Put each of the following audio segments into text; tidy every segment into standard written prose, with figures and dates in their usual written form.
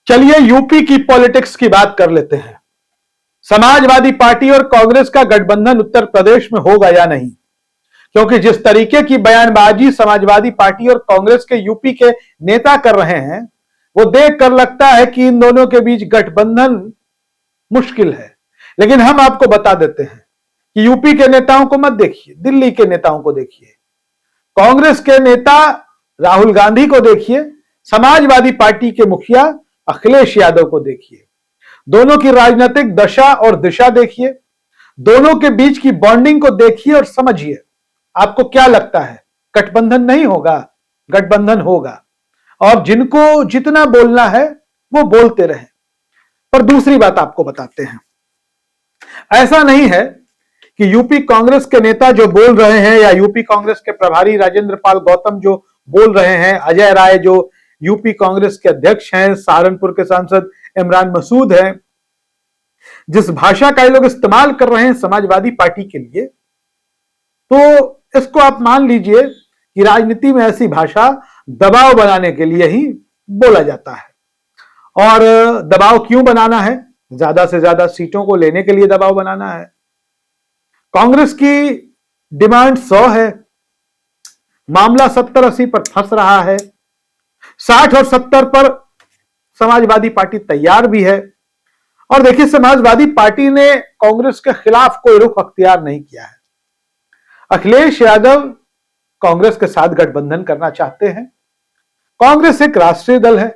चलिए यूपी की पॉलिटिक्स की बात कर लेते हैं। समाजवादी पार्टी और कांग्रेस का गठबंधन उत्तर प्रदेश में होगा या नहीं, क्योंकि जिस तरीके की बयानबाजी समाजवादी पार्टी और कांग्रेस के यूपी के नेता कर रहे हैं, वो देखकर लगता है कि इन दोनों के बीच गठबंधन मुश्किल है। लेकिन हम आपको बता देते हैं कि यूपी के नेताओं को मत देखिए, दिल्ली के नेताओं को देखिए, कांग्रेस के नेता राहुल गांधी को देखिए, समाजवादी पार्टी के मुखिया अखिलेश यादव को देखिए। दोनों की राजनीतिक दशा और दिशा देखिए, दोनों के बीच की बॉन्डिंग को देखिए और समझिए। आपको क्या लगता है गठबंधन नहीं होगा? गठबंधन होगा, और जिनको जितना बोलना है वो बोलते रहे। पर दूसरी बात आपको बताते हैं, ऐसा नहीं है कि यूपी कांग्रेस के नेता जो बोल रहे हैं या यूपी कांग्रेस के प्रभारी राजेंद्र पाल गौतम जो बोल रहे हैं, अजय राय जो यूपी कांग्रेस के अध्यक्ष हैं, सहारनपुर के सांसद इमरान मसूद हैं, जिस भाषा का ये लोग इस्तेमाल कर रहे हैं समाजवादी पार्टी के लिए, तो इसको आप मान लीजिए कि राजनीति में ऐसी भाषा दबाव बनाने के लिए ही बोला जाता है। और दबाव क्यों बनाना है? ज्यादा से ज्यादा सीटों को लेने के लिए दबाव बनाना है। कांग्रेस की डिमांड 100 है, मामला 70-80 पर फंस रहा है, 60 और 70 पर समाजवादी पार्टी तैयार भी है। और देखिए, समाजवादी पार्टी ने कांग्रेस के खिलाफ कोई रुख अख्तियार नहीं किया है। अखिलेश यादव कांग्रेस के साथ गठबंधन करना चाहते हैं। कांग्रेस एक राष्ट्रीय दल है।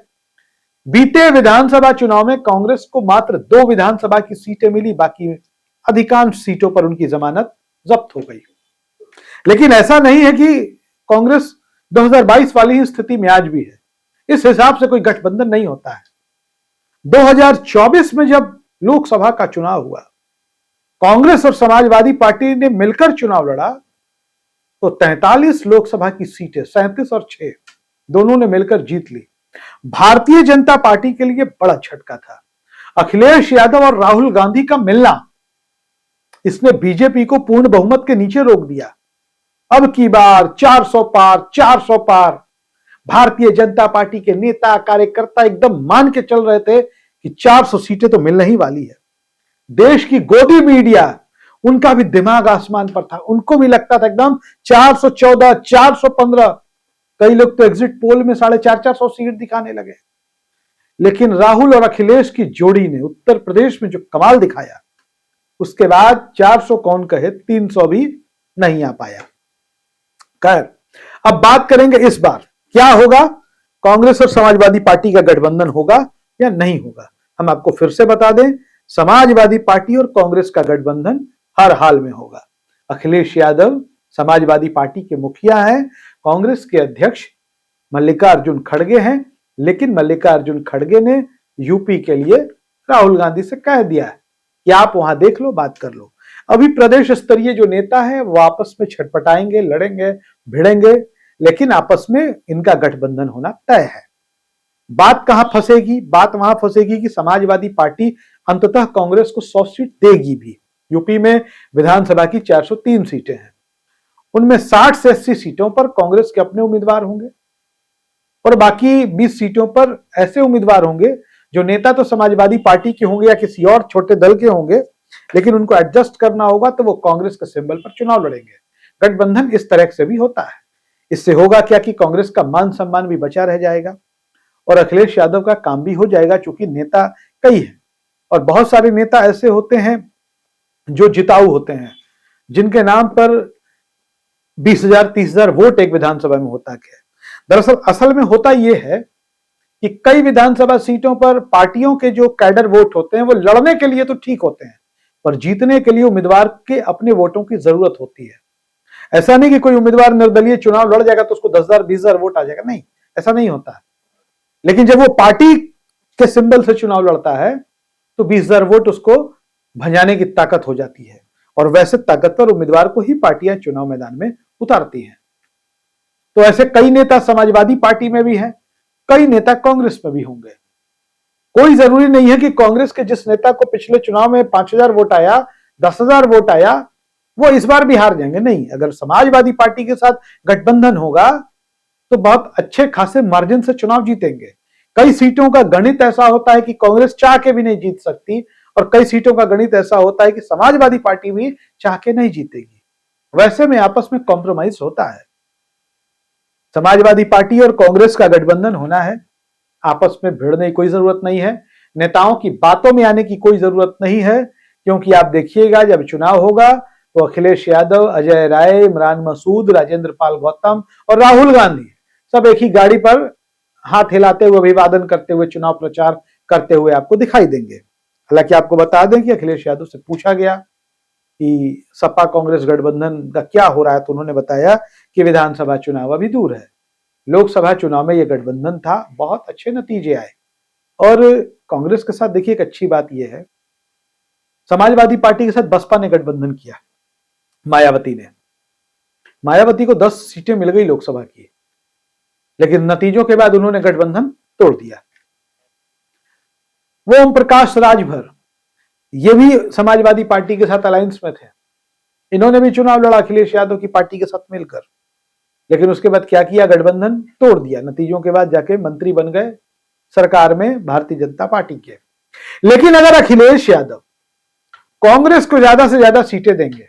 बीते विधानसभा चुनाव में कांग्रेस को मात्र 2 विधानसभा की सीटें मिली, बाकी अधिकांश सीटों पर उनकी जमानत जब्त हो गई। लेकिन ऐसा नहीं है कि कांग्रेस 2022 वाली ही स्थिति में आज भी है। इस हिसाब से कोई गठबंधन नहीं होता है। 2024 में जब लोकसभा का चुनाव हुआ, कांग्रेस और समाजवादी पार्टी ने मिलकर चुनाव लड़ा, तो 43 लोकसभा की सीटें 37 और 6 दोनों ने मिलकर जीत ली। भारतीय जनता पार्टी के लिए बड़ा झटका था। अखिलेश यादव और राहुल गांधी का मिलना, इसने बीजेपी को पूर्ण बहुमत के नीचे रोक दिया। अब की बार 400 पार, 400 पार। भारतीय जनता पार्टी के नेता कार्यकर्ता एकदम मान के चल रहे थे कि 400 सीटें तो मिलने ही वाली है। देश की गोदी मीडिया, उनका भी दिमाग आसमान पर था। उनको भी लगता था एकदम 414, 415। कई लोग तो एग्जिट पोल में 450 सीट दिखाने लगे। लेकिन राहुल और अखिलेश की जोड़ी ने उत्तर प्रदेश में जो कमाल दिखाया, उसके बाद 400 कौन कहे, 300 भी नहीं आ पाया। खैर, अब बात करेंगे इस बार क्या होगा, कांग्रेस और समाजवादी पार्टी का गठबंधन होगा या नहीं होगा। हम आपको फिर से बता दें, समाजवादी पार्टी और कांग्रेस का गठबंधन हर हाल में होगा। अखिलेश यादव समाजवादी पार्टी के मुखिया हैं, कांग्रेस के अध्यक्ष मल्लिकार्जुन खड़गे हैं। लेकिन मल्लिकार्जुन खड़गे ने यूपी के लिए राहुल गांधी से कह दिया है कि आप वहां देख लो, बात कर लो। अभी प्रदेश स्तरीय जो नेता है वो आपस में छटपटाएंगे, लड़ेंगे, भिड़ेंगे, लेकिन आपस में इनका गठबंधन होना तय है। बात कहां फंसेगी? बात वहां फंसेगी कि समाजवादी पार्टी अंततः कांग्रेस को 100 सीट देगी भी। यूपी में विधानसभा की 403 सीटें हैं, उनमें 60 से 80 सीटों पर कांग्रेस के अपने उम्मीदवार होंगे और बाकी 20 सीटों पर ऐसे उम्मीदवार होंगे जो नेता तो समाजवादी पार्टी के होंगे या किसी और छोटे दल के होंगे, लेकिन उनको एडजस्ट करना होगा तो वो कांग्रेस के सिंबल पर चुनाव लड़ेंगे। गठबंधन इस तरह से भी होता है। इससे होगा क्या कि कांग्रेस का मान सम्मान भी बचा रह जाएगा और अखिलेश यादव का काम भी हो जाएगा, चूंकि नेता कई हैं और बहुत सारे नेता ऐसे होते हैं जो जिताऊ होते हैं, जिनके नाम पर 20,000 30,000 वोट एक विधानसभा में होता है। दरअसल असल में होता यह है कि कई विधानसभा सीटों पर पार्टियों के जो कैडर वोट होते हैं वो लड़ने के लिए तो ठीक होते हैं, पर जीतने के लिए उम्मीदवार के अपने वोटों की जरूरत होती है। ऐसा नहीं कि कोई उम्मीदवार निर्दलीय चुनाव लड़ जाएगा तो उसको 10,000 20,000 वोट आ जाएगा, नहीं, ऐसा नहीं होता है। लेकिन जब वो पार्टी के सिंबल से चुनाव लड़ता है तो 20,000 वोट उसको भंजाने की ताकत हो जाती है और वैसे ताकतवर उम्मीदवार को ही पार्टियां चुनाव मैदान में उतारती हैं। तो ऐसे कई नेता समाजवादी पार्टी में भी हैं, कई नेता कांग्रेस में भी होंगे। कोई जरूरी नहीं है कि कांग्रेस के जिस नेता को पिछले चुनाव में 5,000 वोट आया, 10,000 वोट आया, वो इस बार भी हार जाएंगे। नहीं, अगर समाजवादी पार्टी के साथ गठबंधन होगा तो बहुत अच्छे खासे मार्जिन से चुनाव जीतेंगे, कई सीटों का गणित ऐसा होता है कि कांग्रेस चाह के भी नहीं जीत सकती, और कई सीटों का गणित ऐसा होता है कि समाजवादी पार्टी भी चाह के नहीं जीतेगी। वैसे में आपस में कॉम्प्रोमाइज होता है। समाजवादी पार्टी और कांग्रेस का गठबंधन होना है, आपस में भिड़ने की कोई जरूरत नहीं है, नेताओं की बातों में आने की कोई जरूरत नहीं है, क्योंकि आप देखिएगा जब चुनाव होगा तो अखिलेश यादव, अजय राय, इमरान मसूद, राजेंद्र पाल गौतम और राहुल गांधी सब एक ही गाड़ी पर हाथ हिलाते हुए, अभिवादन करते हुए, चुनाव प्रचार करते हुए आपको दिखाई देंगे। हालांकि आपको बता दें कि अखिलेश यादव से पूछा गया कि सपा कांग्रेस गठबंधन का क्या हो रहा है, तो उन्होंने बताया कि विधानसभा चुनाव अभी दूर है, लोकसभा चुनाव में यह गठबंधन था, बहुत अच्छे नतीजे आए। और कांग्रेस के साथ देखिए एक अच्छी बात यह है, समाजवादी पार्टी के साथ बसपा ने गठबंधन किया, मायावती को 10 सीटें मिल गई लोकसभा की, लेकिन नतीजों के बाद उन्होंने गठबंधन तोड़ दिया। वो ओम प्रकाश राजभर, ये भी समाजवादी पार्टी के साथ अलायंस में थे, इन्होंने भी चुनाव लड़ा अखिलेश यादव की पार्टी के साथ मिलकर, लेकिन उसके बाद क्या किया, गठबंधन तोड़ दिया। नतीजों के बाद जाके मंत्री बन गए सरकार में भारतीय जनता पार्टी के। लेकिन अगर अखिलेश यादव कांग्रेस को ज्यादा से ज्यादा सीटें देंगे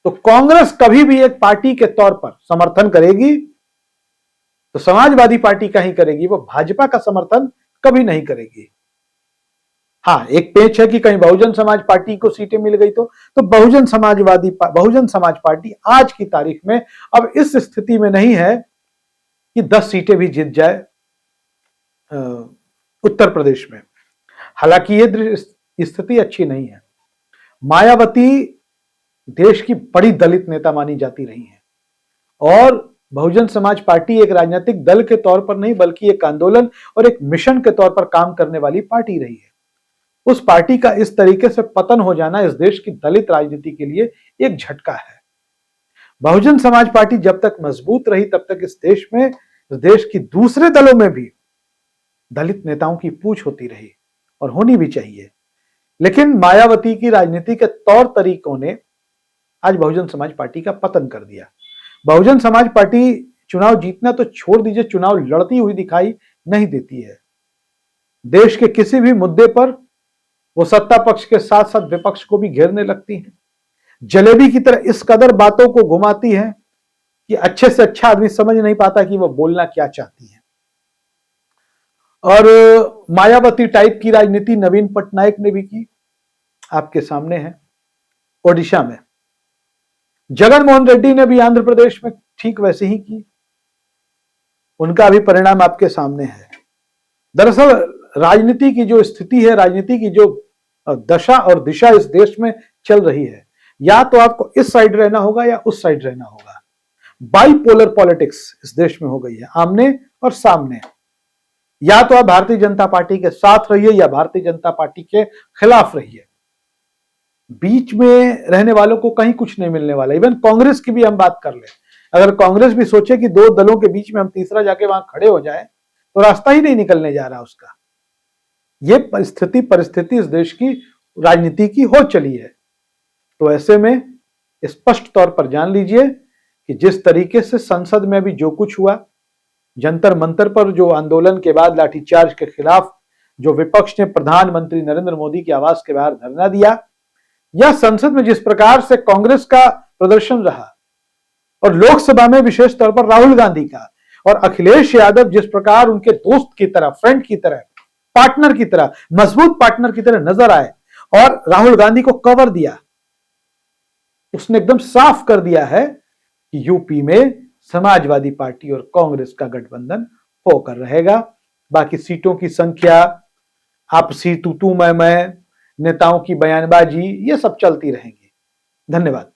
तो कांग्रेस कभी भी एक पार्टी के तौर पर समर्थन करेगी तो समाजवादी पार्टी का ही करेगी, वो भाजपा का समर्थन कभी नहीं करेगी। हाँ, एक पेच है कि कहीं बहुजन समाज पार्टी को सीटें मिल गई तो बहुजन समाज पार्टी आज की तारीख में अब इस स्थिति में नहीं है कि 10 सीटें भी जीत जाए उत्तर प्रदेश में। हालांकि ये स्थिति अच्छी नहीं है। मायावती देश की बड़ी दलित नेता मानी जाती रही है, और बहुजन समाज पार्टी एक राजनीतिक दल के तौर पर नहीं बल्कि एक आंदोलन और एक मिशन के तौर पर काम करने वाली पार्टी रही है। उस पार्टी का इस तरीके से पतन हो जाना इस देश की दलित राजनीति के लिए एक झटका है। बहुजन समाज पार्टी जब तक मजबूत रही तब तक इस देश की दूसरे दलों में भी दलित नेताओं की पूछ होती रही, और होनी भी चाहिए। लेकिन मायावती की राजनीति के तौर तरीकों ने आज बहुजन समाज पार्टी का पतन कर दिया। बहुजन समाज पार्टी चुनाव जीतना तो छोड़ दीजिए, चुनाव लड़ती हुई दिखाई नहीं देती है। देश के किसी भी मुद्दे पर वो सत्ता पक्ष के साथ साथ विपक्ष को भी घेरने लगती है, जलेबी की तरह इस कदर बातों को घुमाती है कि अच्छे से अच्छा आदमी समझ नहीं पाता कि वो बोलना क्या चाहती है। और मायावती टाइप की राजनीति नवीन पटनायक ने भी की, आपके सामने है। ओडिशा में जगन मोहन रेड्डी ने भी आंध्र प्रदेश में ठीक वैसे ही की, उनका भी परिणाम आपके सामने है। दरअसल राजनीति की जो स्थिति है, राजनीति की जो दशा और दिशा इस देश में चल रही है, या तो आपको इस साइड रहना होगा या उस साइड रहना होगा। बाइपोलर पॉलिटिक्स इस देश में हो गई है, आमने और सामने। या तो आप भारतीय जनता पार्टी के साथ रहिए या भारतीय जनता पार्टी के खिलाफ रहिए, बीच में रहने वालों को कहीं कुछ नहीं मिलने वाला। इवन कांग्रेस की भी हम बात कर ले, अगर कांग्रेस भी सोचे कि दो दलों के बीच में हम तीसरा जाके वहां खड़े हो जाए तो रास्ता ही नहीं निकलने जा रहा उसका। ये परिस्थिति इस देश की राजनीति की हो चली है। तो ऐसे में स्पष्ट तौर पर जान लीजिए कि जिस तरीके से संसद में भी जो कुछ हुआ, जंतर मंतर पर जो आंदोलन के बाद लाठीचार्ज के खिलाफ जो विपक्ष ने प्रधानमंत्री नरेंद्र मोदी के आवास के बाहर धरना दिया, या संसद में जिस प्रकार से कांग्रेस का प्रदर्शन रहा, और लोकसभा में विशेष तौर पर राहुल गांधी का, और अखिलेश यादव जिस प्रकार उनके दोस्त की तरह, फ्रेंड की तरह, पार्टनर की तरह, मजबूत पार्टनर की तरह नजर आए और राहुल गांधी को कवर दिया, उसने एकदम साफ कर दिया है कि यूपी में समाजवादी पार्टी और कांग्रेस का गठबंधन होकर रहेगा। बाकी सीटों की संख्या, आपसी तू मैं, नेताओं की बयानबाजी, ये सब चलती रहेंगी। धन्यवाद।